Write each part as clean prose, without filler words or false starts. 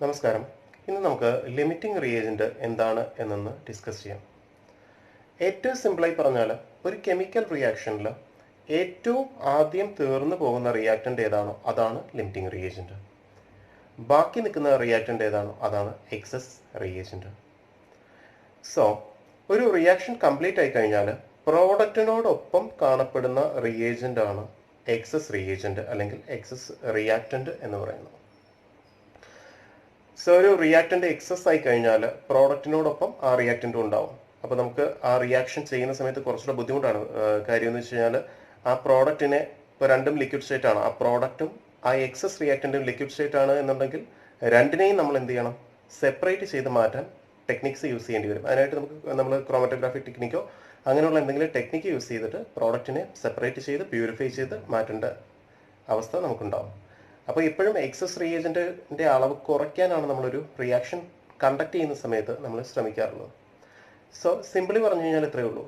നമസ്കാരം. ഇന്ന് നമുക്ക് ലിമിറ്റിംഗ് റിയേജന്റ് എന്താണ് എന്നൊന്ന് ഡിസ്കസ് ചെയ്യാം. ഏറ്റവും സിമ്പിളായി പറഞ്ഞാൽ ഒരു കെമിക്കൽ റിയാക്ഷനിൽ ഏറ്റവും ആദ്യം തീർന്നു പോകുന്ന റിയാക്റ്റന്റ് ഏതാണോ അതാണ് ലിമിറ്റിംഗ് റിയേജന്റ്. ബാക്കി നിൽക്കുന്ന റിയാക്റ്റന്റ് ഏതാണോ അതാണ് എക്സസ് റിയേജന്റ്. സോ ഒരു റിയാക്ഷൻ കംപ്ലീറ്റ് ആയി കഴിഞ്ഞാൽ പ്രോഡക്റ്റിനോടൊപ്പം കാണപ്പെടുന്ന റിയേജന്റ് ആണ് എക്സസ് റിയേജന്റ് അല്ലെങ്കിൽ എക്സസ് റിയാക്റ്റന്റ് എന്ന് പറയുന്നത്. സോ ഒരു റിയാക്റ്റന്റ് എക്സസ് ആയി കഴിഞ്ഞാൽ പ്രോഡക്റ്റിനോടൊപ്പം ആ റിയാക്റ്റന്റും ഉണ്ടാവും. അപ്പോൾ നമുക്ക് ആ റിയാക്ഷൻ ചെയ്യുന്ന സമയത്ത് കുറച്ചുകൂടെ ബുദ്ധിമുട്ടാണ്. കാര്യം എന്ന് വെച്ച് കഴിഞ്ഞാൽ ആ പ്രോഡക്റ്റിനെ ഇപ്പോൾ രണ്ടും ലിക്വിഡ് സ്റ്റേറ്റ് ആണ്, ആ പ്രോഡക്റ്റും ആ എക്സസ് റിയാക്റ്റന്റും ലിക്വിഡ് സ്റ്റേറ്റ് ആണ് എന്നുണ്ടെങ്കിൽ രണ്ടിനെയും നമ്മൾ എന്ത് ചെയ്യണം, സെപ്പറേറ്റ് ചെയ്ത് മാറ്റാൻ ടെക്നിക്സ് യൂസ് ചെയ്യേണ്ടി വരും. അതിനായിട്ട് നമ്മൾ ക്രോമറ്റോഗ്രാഫി ടെക്നിക്കോ അങ്ങനെയുള്ള എന്തെങ്കിലും ടെക്നിക്ക് യൂസ് ചെയ്തിട്ട് പ്രോഡക്റ്റിനെ സെപ്പറേറ്റ് ചെയ്ത് പ്യൂരിഫൈ ചെയ്ത് മാറ്റേണ്ട അവസ്ഥ നമുക്കുണ്ടാവും. അപ്പോൾ ഇപ്പോഴും എക്സസ് റിയേജന്റിന്റെ അളവ് കുറയ്ക്കാനാണ് നമ്മളൊരു റിയാക്ഷൻ കണ്ടക്ട് ചെയ്യുന്ന സമയത്ത് നമ്മൾ ശ്രമിക്കാറുള്ളത്. സോ സിംപിളി പറഞ്ഞു കഴിഞ്ഞാൽ ഇത്രയേ ഉള്ളൂ,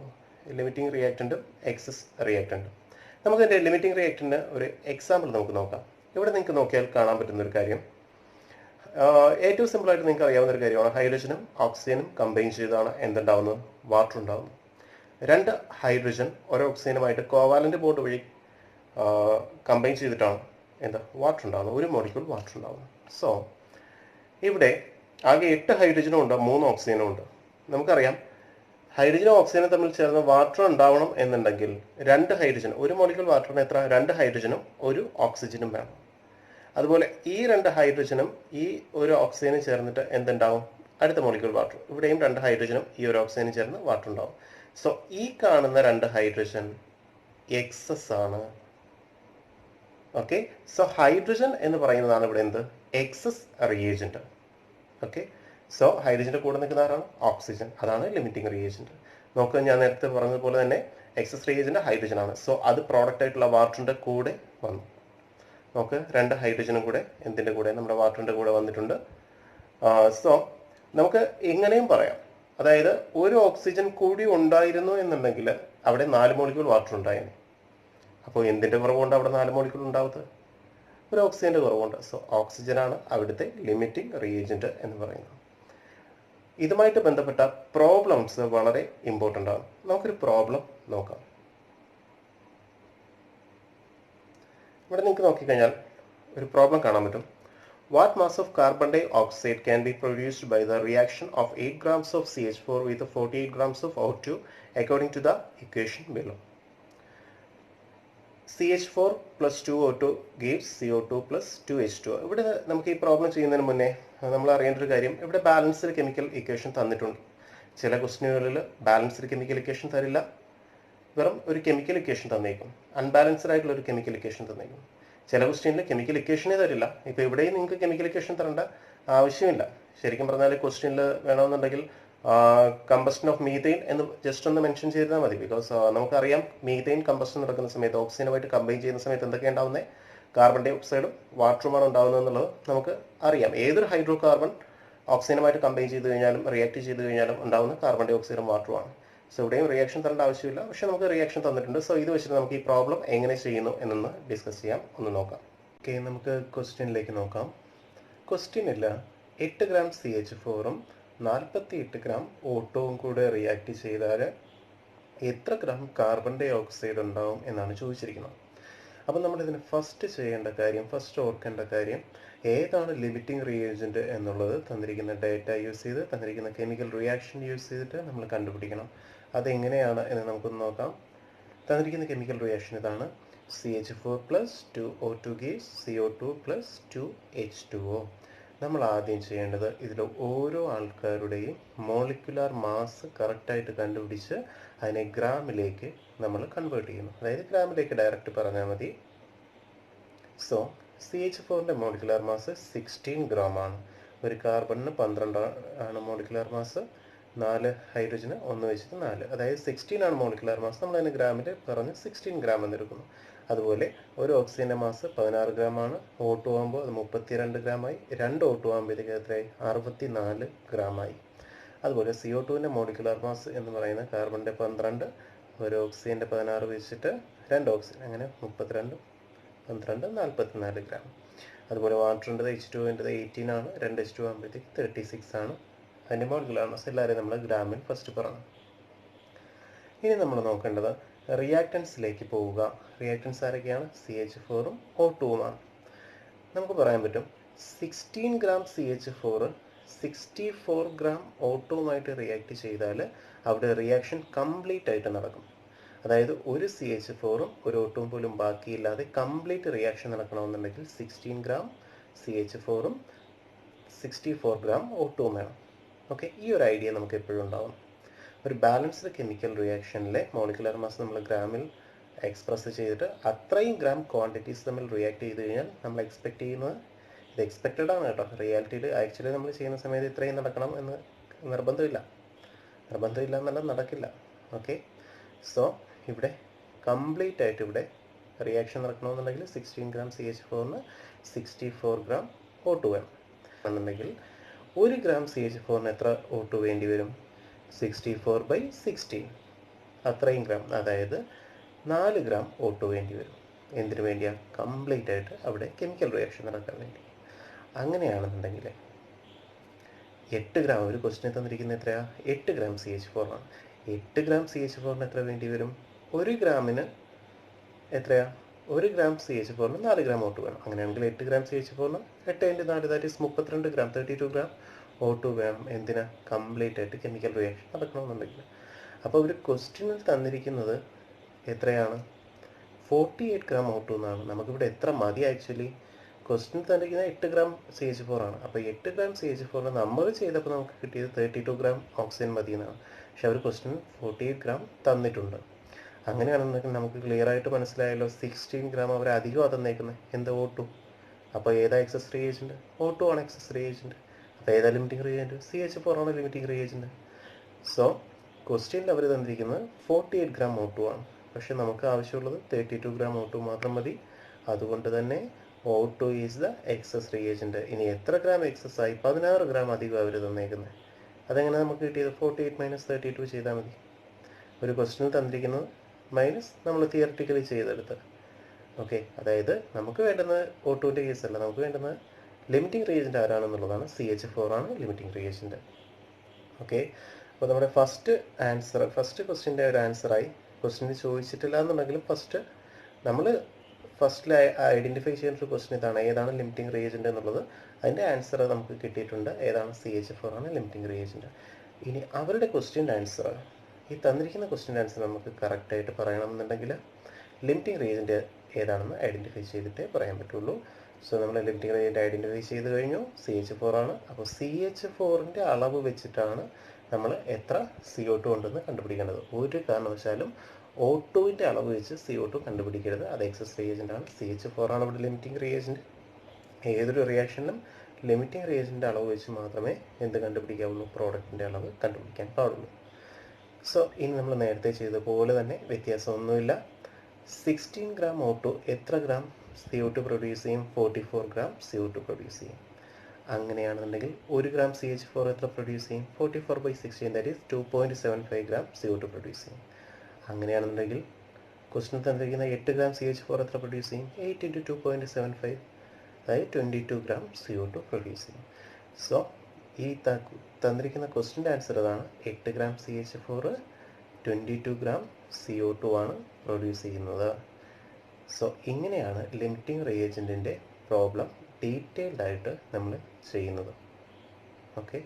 ലിമിറ്റിംഗ് റിയാക്റ്റന്റും എക്സസ് റിയാക്റ്റന്റും. നമുക്ക് ഇതിന്റെ ലിമിറ്റിംഗ് റിയാക്റ്റന്റിന് ഒരു എക്സാമ്പിൾ നമുക്ക് നോക്കാം. ഇവിടെ നിങ്ങൾക്ക് നോക്കിയാൽ കാണാൻ പറ്റുന്ന ഒരു കാര്യം, ഏറ്റവും സിമ്പിളായിട്ട് നിങ്ങൾക്ക് അറിയാവുന്ന ഒരു കാര്യമാണ്, ഹൈഡ്രജനും ഓക്സിജനും കമ്പൈൻ ചെയ്താണ് എന്തുണ്ടാവുന്നത്, വാട്ടർ ഉണ്ടാവുന്നത്. രണ്ട് ഹൈഡ്രജൻ ഒരു ഓക്സിജനുമായിട്ട് കോവാലന്റ് ബോണ്ട് വഴി കമ്പൈൻ ചെയ്തിട്ടാണ് എന്താ വാട്ടർ ഉണ്ടാകുന്നത്, ഒരു മോളിക്യൂൾ വാട്ടർ ഉണ്ടാകുന്നത്. സോ ഇവിടെ ആകെ 8 ഹൈഡ്രജനും ഉണ്ട്, 3 ഓക്സിജനും ഉണ്ട്. നമുക്കറിയാം ഹൈഡ്രജനും ഓക്സിജനും തമ്മിൽ ചേർന്ന് വാട്ടർ ഉണ്ടാവണം എന്നുണ്ടെങ്കിൽ 2 ഹൈഡ്രജൻ, ഒരു മോളിക്യൂൾ വാട്ടറിന് എത്ര, 2 ഹൈഡ്രജനും ഒരു ഓക്സിജനും വേണം. അതുപോലെ ഈ 2 ഹൈഡ്രജനും ഈ ഒരു ഓക്സിജനും ചേർന്നിട്ട് എന്തുണ്ടാവും, അടുത്ത മോളിക്യൂൾ വാട്ടർ. ഇവിടെയും 2 ഹൈഡ്രജനും ഈ ഒരു ഓക്സിജനും ചേർന്ന് വാട്ടർ ഉണ്ടാവും. സോ ഈ കാണുന്ന 2 ഹൈഡ്രജൻ എക്സസ് ആണ്. ഓക്കെ, സോ ഹൈഡ്രജൻ എന്ന് പറയുന്നതാണ് ഇവിടെ എന്ത്, എക്സസ് റിയേജന്റ്. ഓക്കെ, സോ ഹൈഡ്രജന്റെ കൂടെ നിൽക്കുന്ന ആരാണ്, ഓക്സിജൻ. അതാണ് ലിമിറ്റിംഗ് റിയേജന്റ്. നോക്കുക, ഞാൻ നേരത്തെ പറഞ്ഞതുപോലെ തന്നെ എക്സസ് റിയേജന്റ് ഹൈഡ്രജൻ ആണ്. സോ അത് പ്രോഡക്റ്റ് ആയിട്ടുള്ള വാട്ടറിന്റെ കൂടെ വന്നു. നമുക്ക് 2 ഹൈഡ്രജനും കൂടെ എന്തിന്റെ കൂടെ, നമ്മുടെ വാട്ടറിന്റെ കൂടെ വന്നിട്ടുണ്ട്. സോ നമുക്ക് എങ്ങനെയും പറയാം, അതായത് ഒരു ഓക്സിജൻ കൂടി ഉണ്ടായിരുന്നു എന്നുണ്ടെങ്കിൽ അവിടെ 4 മോളിക്യൂൾ വാട്ടർ ഉണ്ടായിരുന്നു. അപ്പോൾ എന്തിന്റെ കുറവുകൊണ്ട് അവിടെ 4 മോളിക്യൂൾ ഉണ്ടാവുന്നത്, ഒരു ഓക്സിജന്റെ കുറവുണ്ട്. സോ ഓക്സിജനാണ് അവിടുത്തെ ലിമിറ്റിംഗ് റിയേജന്റ് എന്ന് പറയുന്നത്. ഇതുമായിട്ട് ബന്ധപ്പെട്ട പ്രോബ്ലംസ് വളരെ ഇമ്പോർട്ടൻ്റ് ആണ്. നമുക്കൊരു പ്രോബ്ലം നോക്കാം. ഇവിടെ നിങ്ങൾക്ക് നോക്കിക്കഴിഞ്ഞാൽ ഒരു പ്രോബ്ലം കാണാൻ പറ്റും. What mass of carbon dioxide can be produced by the reaction of 8 grams of CH4 with 48 grams of O2 according to the equation below? CH4 plus 2O2 gives CO2 plus 2H2O. ഇവിടെ നമുക്ക് ഈ problem ചെയ്യുന്നതിന് മുന്നേ നമ്മൾ അറിയേണ്ട ഒരു കാര്യം, ഇവിടെ ബാലൻസ്ഡ് കെമിക്കൽ ഇക്വേഷൻ തന്നിട്ടുണ്ട്. ചില ക്വസ്റ്റ്യനുകളിൽ ബാലൻസ്ഡ് കെമിക്കൽ ഇക്വേഷൻ തരില്ല, വെറും ഒരു കെമിക്കൽ ഇക്വേഷൻ തന്നേക്കും, അൺബാലൻസ്ഡ് ആയിട്ടുള്ള ഒരു കെമിക്കൽ ഇക്വേഷൻ തന്നേക്കും. ചില ക്വസ്റ്റ്യനിൽ കെമിക്കൽ ഇക്വേഷനേ തരില്ല. ഇപ്പോൾ ഇവിടെയും നിങ്ങൾക്ക് കെമിക്കൽ ഇക്വേഷൻ തരേണ്ട ആവശ്യമില്ല. ശരിക്കും പറഞ്ഞാൽ ക്വസ്റ്റ്യനിൽ വേണമെന്നുണ്ടെങ്കിൽ കമ്പസ്റ്റൻ ഓഫ് മീതെയിൻ എന്ന് ജസ്റ്റ് ഒന്ന് മെൻഷൻ ചെയ്താൽ മതി. ബിക്കോസ് നമുക്കറിയാം മീതെയിൻ കമ്പസ്റ്റൻ നടക്കുന്ന സമയത്ത് ഓക്സിജനുമായിട്ട് കമ്പൈൻ ചെയ്യുന്ന സമയത്ത് എന്തൊക്കെയാണ് ഉണ്ടാവുന്നത്, കാർബൺ ഡൈ ഓക്സൈഡും വാട്ടറുമാണ് ഉണ്ടാകുന്നത് എന്നുള്ളത് നമുക്ക് അറിയാം. ഏതൊരു ഹൈഡ്രോ കാർബൺ ഓക്സിജനുമായിട്ട് കമ്പൈൻ ചെയ്ത് കഴിഞ്ഞാലും റിയാക്ട് ചെയ്ത് കഴിഞ്ഞാലും ഉണ്ടാകുന്ന കാർബൺ ഡൈ ഓക്സൈഡും വാട്ടറുമാണ്. സോ ഇവിടെയും റിയാക്ഷൻ തരേണ്ട ആവശ്യമില്ല, പക്ഷെ നമുക്ക് റിയാക്ഷൻ തന്നിട്ടുണ്ട്. സോ ഇത് വെച്ചിട്ട് നമുക്ക് ഈ പ്രോബ്ലം എങ്ങനെ ചെയ്യുന്നു എന്നൊന്ന് ഡിസ്കസ് ചെയ്യാം, ഒന്ന് നോക്കാം. ഓക്കെ, നമുക്ക് ക്വസ്റ്റ്യനിലേക്ക് നോക്കാം. ക്വസ്റ്റ്യനില്ല 8 ഗ്രാം CH4ഉം 48 ഗ്രാം O2വും കൂടെ റിയാക്ട് ചെയ്താൽ എത്ര ഗ്രാം കാർബൺ ഡൈ ഓക്സൈഡ് ഉണ്ടാവും എന്നാണ് ചോദിച്ചിരിക്കുന്നത്. അപ്പം നമ്മളിതിന് ഫസ്റ്റ് ഓർക്കേണ്ട കാര്യം ഏതാണ് ലിമിറ്റിംഗ് റിയേജന്റ് എന്നുള്ളത് തന്നിരിക്കുന്ന ഡേറ്റ യൂസ് ചെയ്ത്, തന്നിരിക്കുന്ന കെമിക്കൽ റിയാക്ഷൻ യൂസ് ചെയ്തിട്ട് നമ്മൾ കണ്ടുപിടിക്കണം. അതെങ്ങനെയാണ് എന്ന് നമുക്കൊന്ന് നോക്കാം. തന്നിരിക്കുന്ന കെമിക്കൽ റിയാക്ഷൻ ഇതാണ്, CH4 plus 2O2 gives CO2 plus 2H2O. നമ്മൾ ആദ്യം ചെയ്യേണ്ടത് ഇതിൽ ഓരോ ആൾക്കാരുടെയും മോളിക്കുലാർ മാസ് കറക്റ്റായിട്ട് കണ്ടുപിടിച്ച് അതിനെ ഗ്രാമിലേക്ക് നമ്മൾ കൺവേർട്ട് ചെയ്യുന്നു. അതായത് ഗ്രാമിലേക്ക് ഡയറക്റ്റ് പറഞ്ഞാൽ മതി. സോ CH4ന്റെ മോളിക്കുലാർ മാസ് 16 ഗ്രാം ആണ്. ഒരു കാർബണിന് 12 ആണ് മോളിക്കുലാർ മാസ്, 4 ഹൈഡ്രജന് 1 വെച്ചിട്ട് 4, അതായത് 16 ആണ് മോളിക്കുലാർ മാസ്. നമ്മൾ അതിന് ഗ്രാമിൽ പറഞ്ഞ് 16 ഗ്രാം എന്നെടുക്കുന്നു. അതുപോലെ ഒരു ഓക്സിജന്റെ മാസ് 16 ഗ്രാം ആണ്. O2 ആകുമ്പോൾ അത് 32 ഗ്രാമായി. 2 O2 ആകുമ്പോഴത്തേക്ക് എത്രയായി, 64 ഗ്രാമായി. അതുപോലെ CO2ന്റെ മോളിക്കുലാർ മാസ് എന്ന് പറയുന്നത് കാർബണിന്റെ 12, ഒരു ഓക്സിജന്റെ 16 വെച്ചിട്ട് 2 ഓക്സിജൻ, അങ്ങനെ 32, 12, 44 ഗ്രാം. അതുപോലെ വാട്ടറിൻ്റെത് H2വിൻ്റെത് 18 ആണ്, 2 H2 ആകുമ്പോഴത്തേക്ക് 36 ആണ്. അതിൻ്റെ മോളിക്കുലർ മാസ് എല്ലാവരെയും നമ്മൾ ഗ്രാമിൽ ഫസ്റ്റ് പറഞ്ഞു. ഇനി നമ്മൾ നോക്കേണ്ടത് റിയാക്റ്റൻസിലേക്ക് പോവുക. റിയാക്റ്റൻസ് ആരൊക്കെയാണ്? CH4ഉം O2ഉമാണ്. നമുക്ക് പറയാൻ പറ്റും 16 ഗ്രാം CH4 64 ഗ്രാം O2വുമായിട്ട് റിയാക്ട് ചെയ്താൽ അവിടെ റിയാക്ഷൻ കംപ്ലീറ്റ് ആയിട്ട് നടക്കും. അതായത് ഒരു CH4ഉം ഒരു O2വും പോലും ബാക്കിയില്ലാതെ കംപ്ലീറ്റ് റിയാക്ഷൻ നടക്കണമെന്നുണ്ടെങ്കിൽ 16 ഗ്രാം CH4ഉം 64 ഗ്രാം O2വും വേണം. ഓക്കെ, ഈ ഒരു ഐഡിയ നമുക്ക് എപ്പോഴും ഉണ്ടാവും. ഒരു ബാലൻസ്ഡ് കെമിക്കൽ റിയാക്ഷനിലെ മോളിക്കുലർ മാസ് നമ്മൾ ഗ്രാമിൽ എക്സ്പ്രസ് ചെയ്തിട്ട് അത്രയും ഗ്രാം ക്വാണ്ടിറ്റീസ് തമ്മിൽ റിയാക്ട് ചെയ്ത് കഴിഞ്ഞാൽ നമ്മൾ എക്സ്പെക്ട് ചെയ്യുന്നത്, ഇത് എക്സ്പെക്റ്റഡ് ആണ് കേട്ടോ, റിയാലിറ്റിയിൽ ആക്ച്വലി നമ്മൾ ചെയ്യുന്ന സമയത്ത് ഇത്രയും നടക്കണം എന്ന് നിർബന്ധമില്ല എന്നല്ല, നടക്കില്ല. ഓക്കെ, സോ ഇവിടെ കംപ്ലീറ്റ് ആയിട്ട് ഇവിടെ റിയാക്ഷൻ നടക്കണമെന്നുണ്ടെങ്കിൽ 16 ഗ്രാം CH4ന് 64 ഗ്രാം O2 വേണം എന്നുണ്ടെങ്കിൽ 1 ഗ്രാം CH4ന് എത്ര O2 വേണ്ടി വരും? 64/16, അത്രയും ഗ്രാം, അതായത് 4 ഗ്രാം O2 വേണ്ടി വരും. എന്തിനു വേണ്ടിയാ? കംപ്ലീറ്റ് ആയിട്ട് അവിടെ കെമിക്കൽ റിയാക്ഷൻ നടക്കാൻ വേണ്ടി. അങ്ങനെയാണെന്നുണ്ടെങ്കിൽ 8 ഗ്രാം, ഒരു ക്വസ്റ്റിനെ തന്നിരിക്കുന്ന എത്രയാ? 8 ഗ്രാം CH4 ആണ്. 8 ഗ്രാം CH4ന് എത്ര വേണ്ടി വരും? 1 ഗ്രാമിന് എത്രയാ? 1 ഗ്രാം CH4ന് 4 ഗ്രാം O2 വേണം. അങ്ങനെയാണെങ്കിൽ 8 ഗ്രാം CH4ന് 8 × 4 that is 32 gram, 32 gram O2 വേണം. എന്തിനാ? കംപ്ലീറ്റ് ആയിട്ട് കെമിക്കൽ റിയാക്ഷൻ നടക്കണമെന്നുണ്ടെങ്കിൽ. അപ്പോൾ ഒരു ക്വസ്റ്റ്യനിൽ തന്നിരിക്കുന്നത് എത്രയാണ്? 48 ഗ്രാം O2 എന്നാണ്. നമുക്കിവിടെ എത്ര മതി ആക്ച്വലി? ക്വസ്റ്റ്യൻ തന്നിരിക്കുന്നത് 8 ഗ്രാം CH4 ആണ്. അപ്പോൾ 8 ഗ്രാം CH4 നമ്മൾ ചെയ്തപ്പോൾ നമുക്ക് കിട്ടിയത് 32 ഗ്രാം ഓക്സിജൻ മതി എന്നാണ്. പക്ഷെ അവർ ക്വസ്റ്റ്യൻ 48 ഗ്രാം തന്നിട്ടുണ്ട്. അങ്ങനെയാണെന്നുണ്ടെങ്കിൽ നമുക്ക് ക്ലിയർ ആയിട്ട് മനസ്സിലായല്ലോ, 16 ഗ്രാം അവർ അധികം തന്നേക്കുന്നത്. എന്ത്? O2. അപ്പോൾ ഏതാ എക്സസ് റിയേജൻറ്റ്? O2 ആണ് എക്സസ് റിയേജൻറ്റ്. അപ്പോൾ ഏതാ ലിമിറ്റിംഗ് റിയേജൻറ്റ്? CH4 ആണ് ലിമിറ്റിംഗ് റിയേജൻറ്റ്. സോ ക്വസ്റ്റ്യനിൽ അവർ തന്നിരിക്കുന്നത് 48 ഗ്രാം O2 ആണ്. പക്ഷെ നമുക്ക് ആവശ്യമുള്ളത് 32 ഗ്രാം O2 മാത്രം മതി. അതുകൊണ്ട് തന്നെ O2 is the excess reagent. ഇനി എത്ര ഗ്രാം എക്സസ് ആയി? 16 ഗ്രാം അധികം അവർ തന്നേക്കുന്നത്. അതെങ്ങനെ നമുക്ക് കിട്ടിയത്? 48 - 32 ചെയ്താൽ മതി. ഒരു ക്വസ്റ്റ്യനിൽ തന്നിരിക്കുന്നത് മൈനസ് നമ്മൾ തിയററ്റിക്കലി ചെയ്തെടുത്ത്. ഓക്കെ, അതായത് നമുക്ക് വേണ്ടുന്നത് O2ൻ്റെ കേസല്ല, നമുക്ക് വേണ്ടുന്നത് ലിമിറ്റിംഗ് റിയേജൻറ്റ് ആരാണെന്നുള്ളതാണ്. CH4 ആണ് ലിമിറ്റിംഗ് റിയേജൻറ്റ്. ഓക്കെ, അപ്പോൾ നമ്മുടെ ഫസ്റ്റ് ക്വസ്റ്റ്യൻ്റെ ഒരു ആൻസറായി. ക്വസ്റ്റ്യൻ ചോദിച്ചിട്ടില്ല എന്നുണ്ടെങ്കിലും ഫസ്റ്റിൽ ഐഡൻറ്റിഫൈ ചെയ്യുന്ന ഒരു ക്വസ്റ്റ്യൻ ഇതാണ്, ഏതാണ് ലിമിറ്റിംഗ് റിയേജൻറ്റ് എന്നുള്ളത്. അതിൻ്റെ ആൻസർ നമുക്ക് കിട്ടിയിട്ടുണ്ട്, ഏതാണ്? CH4 ആണ് ലിമിറ്റിംഗ് റിയേജൻറ്റ്. ഇനി അവരുടെ ക്വസ്റ്റ്യൻ്റെ ആൻസർ, ഈ തന്നിരിക്കുന്ന ക്വസ്റ്റ്യൻ്റെ ആൻസർ നമുക്ക് കറക്റ്റായിട്ട് പറയണമെന്നുണ്ടെങ്കിൽ ലിമിറ്റിംഗ് റിയേജൻറ്റ് ഏതാണെന്ന് ഐഡൻറ്റിഫൈ ചെയ്തിട്ടേ പറയാൻ പറ്റുള്ളൂ. സോ നമ്മൾ ലിമിറ്റിംഗ് റിയേജൻറ്റ് ഐഡൻറ്റിഫൈ ചെയ്ത് കഴിഞ്ഞു, CH4 ആണ്. അപ്പോൾ CH4ൻ്റെ അളവ് വെച്ചിട്ടാണ് നമ്മൾ എത്ര CO2 ഉണ്ടെന്ന് കണ്ടുപിടിക്കേണ്ടത്. ഒരു കാരണവശാലും O2ൻ്റെ അളവ് വെച്ച് CO2 കണ്ടുപിടിക്കരുത്, അത് എക്സസ് റിയേജൻ്റ് ആണ്. CH4 ആണ് ഇവിടെ ലിമിറ്റിംഗ് റിയേജൻറ്റ്. ഏതൊരു റിയാക്ഷനിലും ലിമിറ്റിംഗ് റിയേജൻ്റെ അളവ് വെച്ച് മാത്രമേ എന്ത് കണ്ടുപിടിക്കാവുള്ളൂ? പ്രോഡക്റ്റിൻ്റെ അളവ് കണ്ടുപിടിക്കാൻ പാടുള്ളൂ. സോ ഇനി നമ്മൾ നേരത്തെ ചെയ്തതുപോലെ തന്നെ വ്യത്യാസമൊന്നുമില്ല. 16 ഗ്രാം O2 എത്ര ഗ്രാം CO2 പ്രൊഡ്യൂസ് ചെയ്യും? 44 ഗ്രാം CO2 പ്രൊഡ്യൂസ് ചെയ്യും. അങ്ങനെയാണെന്നുണ്ടെങ്കിൽ 1 ഗ്രാം CH4 എത്ര പ്രൊഡ്യൂസ് ചെയ്യും? 44/16, that is 2.75 gram CO2 produce ചെയ്യും. അങ്ങനെയാണെന്നുണ്ടെങ്കിൽ ക്വസ്റ്റ്യൻ തന്നിരിക്കുന്ന 8 ഗ്രാം CH4 എത്ര പ്രൊഡ്യൂസ് ചെയ്യും? 8 × 2.75, അതായത് 22 ഗ്രാം CO2 പ്രൊഡ്യൂസ് ചെയ്യും. സോ ഈ തന്നിരിക്കുന്ന ക്വസ്റ്റ്യൻ്റെ ആൻസർ ഇതാണ്, 8 ഗ്രാം CH4 22 ഗ്രാം CO2 ആണ് പ്രൊഡ്യൂസ് ചെയ്യുന്നത്. സോ ഇങ്ങനെയാണ് ലിമിറ്റിംഗ് റിയേജൻറ്റിൻ്റെ പ്രോബ്ലം ഡീറ്റെയിൽഡ് ആയിട്ട് നമ്മൾ ചെയ്യുന്നത്. ഓക്കെ.